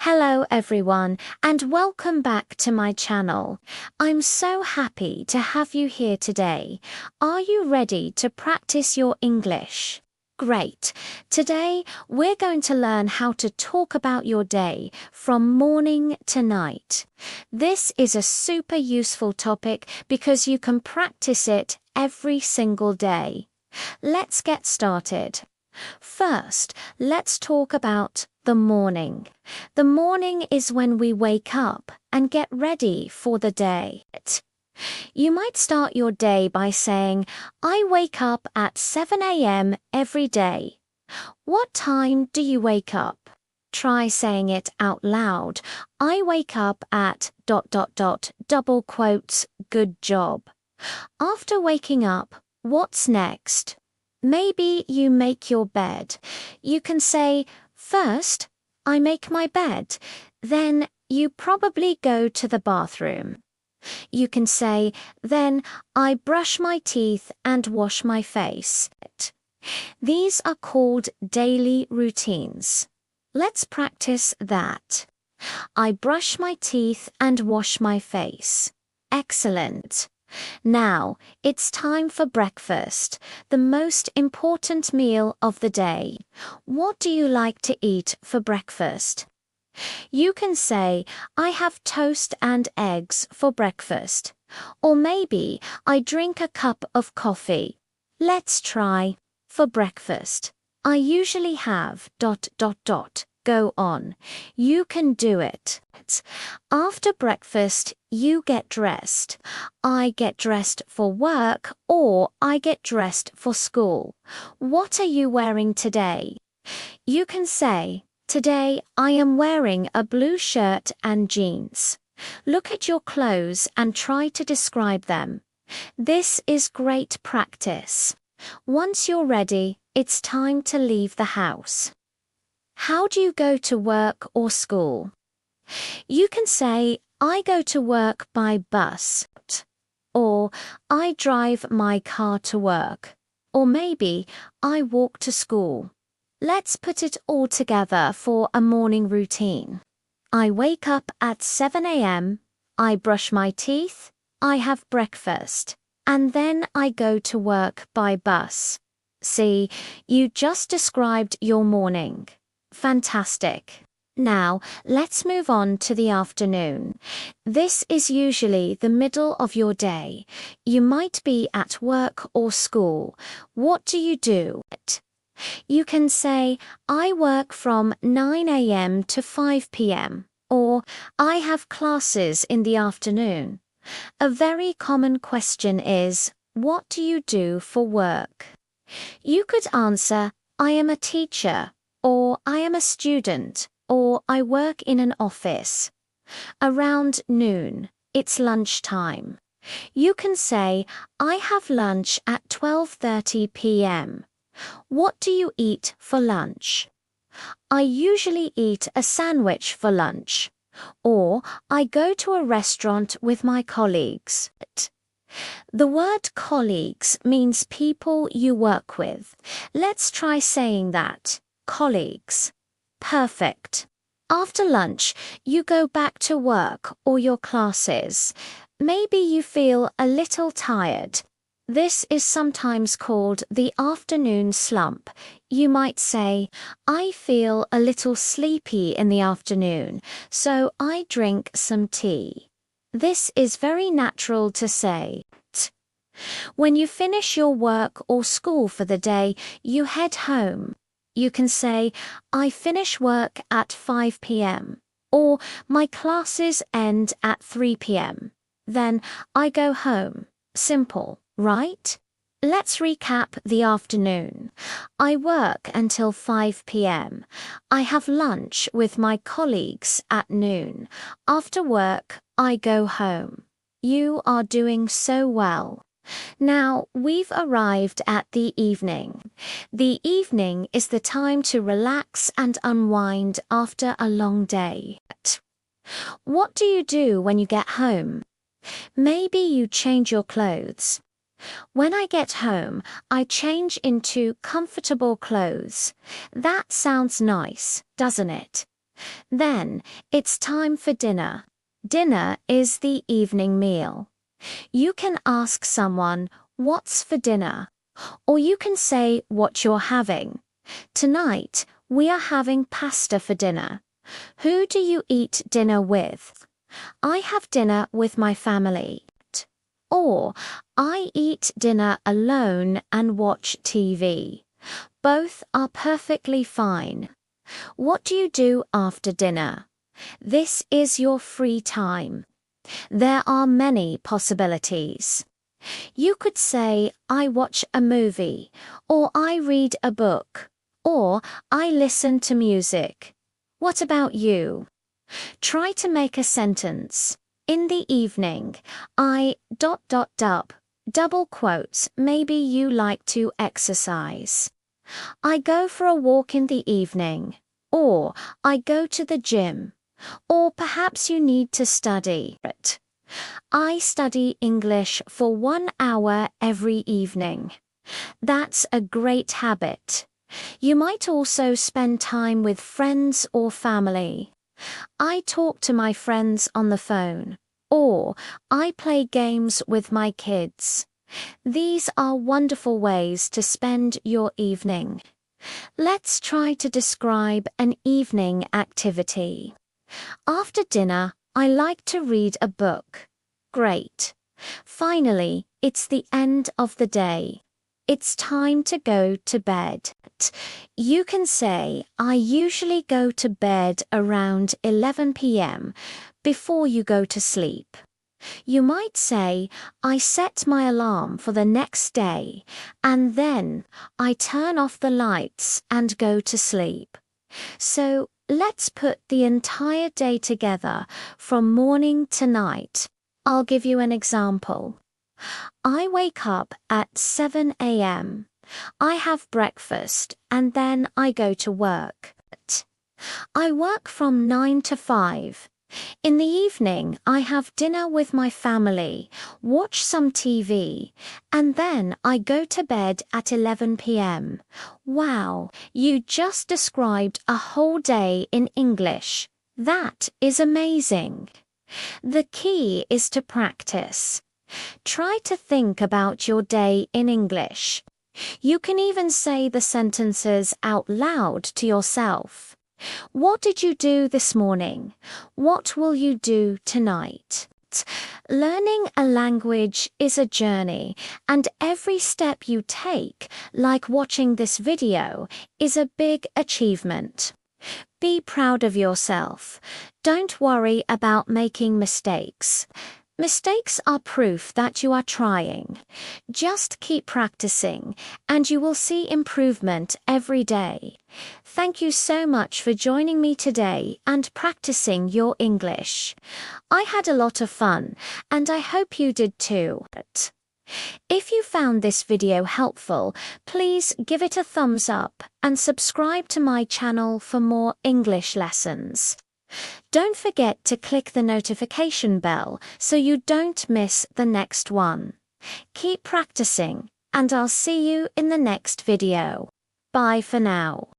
Hello everyone, and welcome back to my channel. I'm so happy to have you here today. Are you ready to practice your English? Great. Today we're going to learn how to talk about your day from morning to night. This is a super useful topic because you can practice it every single day. Let's get started. First, let's talk about the morning. The morning is when we wake up and get ready for the day. You might start your day by saying, I wake up at 7 a.m. every day. What time do you wake up? Try saying it out loud. I wake up at ... double quotes, good job. After waking up, what's next? Maybe you make your bed. You can say, first, I make my bed. Then you probably go to the bathroom. You can say, then I brush my teeth and wash my face. These are called daily routines. Let's practice that. I brush my teeth and wash my face. Excellent. Now, it's time for breakfast, the most important meal of the day. What do you like to eat for breakfast? You can say, I have toast and eggs for breakfast. Or maybe I drink a cup of coffee. Let's try. For breakfast, I usually have ... Go on. You can do it. After breakfast, you get dressed. I get dressed for work or I get dressed for school. What are you wearing today? You can say, today I am wearing a blue shirt and jeans. Look at your clothes and try to describe them. This is great practice. Once you're ready, it's time to leave the house. How do you go to work or school? You can say, I go to work by bus, or I drive my car to work, or maybe I walk to school. Let's put it all together for a morning routine. I wake up at 7 a.m., I brush my teeth, I have breakfast, and then I go to work by bus. See, you just described your morning. Fantastic. Now, let's move on to the afternoon. This is usually the middle of your day. You might be at work or school. What do you do? You can say, I work from 9 a.m. to 5 p.m. or I have classes in the afternoon. A very common question is, what do you do for work? You could answer, I am a teacher, or I am a student, or I work in an office. Around noon, it's lunchtime. You can say, I have lunch at 12:30 p.m. What do you eat for lunch? I usually eat a sandwich for lunch, or I go to a restaurant with my colleagues. The word colleagues means people you work with. Let's try saying that. Colleagues. Perfect. After lunch, you go back to work or your classes. Maybe you feel a little tired. This is sometimes called the afternoon slump. You might say, I feel a little sleepy in the afternoon, so I drink some tea. This is very natural to say. When you finish your work or school for the day, you head home. You can say, I finish work at 5 p.m. or my classes end at 3 p.m. Then I go home. Simple, right? Let's recap the afternoon. I work until 5 p.m. I have lunch with my colleagues at noon. After work, I go home. You are doing so well. Now, we've arrived at the evening. The evening is the time to relax and unwind after a long day. What do you do when you get home? Maybe you change your clothes. When I get home, I change into comfortable clothes. That sounds nice, doesn't it? Then, it's time for dinner. Dinner is the evening meal. You can ask someone, "What's for dinner?" Or you can say what you're having. Tonight, we are having pasta for dinner. Who do you eat dinner with? I have dinner with my family. Or, I eat dinner alone and watch TV. Both are perfectly fine. What do you do after dinner? This is your free time. There are many possibilities. You could say, "I watch a movie," or "I read a book," or "I listen to music." What about you? Try to make a sentence. In the evening, I ... double quotes, maybe you like to exercise. I go for a walk in the evening. Or, I go to the gym. Or perhaps you need to study. I study English for 1 hour every evening. That's a great habit. You might also spend time with friends or family. I talk to my friends on the phone. Or, I play games with my kids. These are wonderful ways to spend your evening. Let's try to describe an evening activity. After dinner, I like to read a book. Great. Finally, it's the end of the day. It's time to go to bed. You can say, "I usually go to bed around 11 p.m. before you go to sleep." You might say, "I set my alarm for the next day, and then I turn off the lights and go to sleep." So, let's put the entire day together from morning to night. I'll give you an example. I wake up at 7 a.m. I have breakfast and then I go to work. I work from 9 to 5. In the evening, I have dinner with my family, watch some TV, and then I go to bed at 11 p.m. Wow, you just described a whole day in English. That is amazing. The key is to practice. Try to think about your day in English. You can even say the sentences out loud to yourself. What did you do this morning? What will you do tonight? Learning a language is a journey, and every step you take, like watching this video, is a big achievement. Be proud of yourself. Don't worry about making mistakes. Mistakes are proof that you are trying. Just keep practicing, and you will see improvement every day. Thank you so much for joining me today and practicing your English. I had a lot of fun, and I hope you did too. If you found this video helpful, please give it a thumbs up and subscribe to my channel for more English lessons. Don't forget to click the notification bell so you don't miss the next one. Keep practicing, and I'll see you in the next video. Bye for now.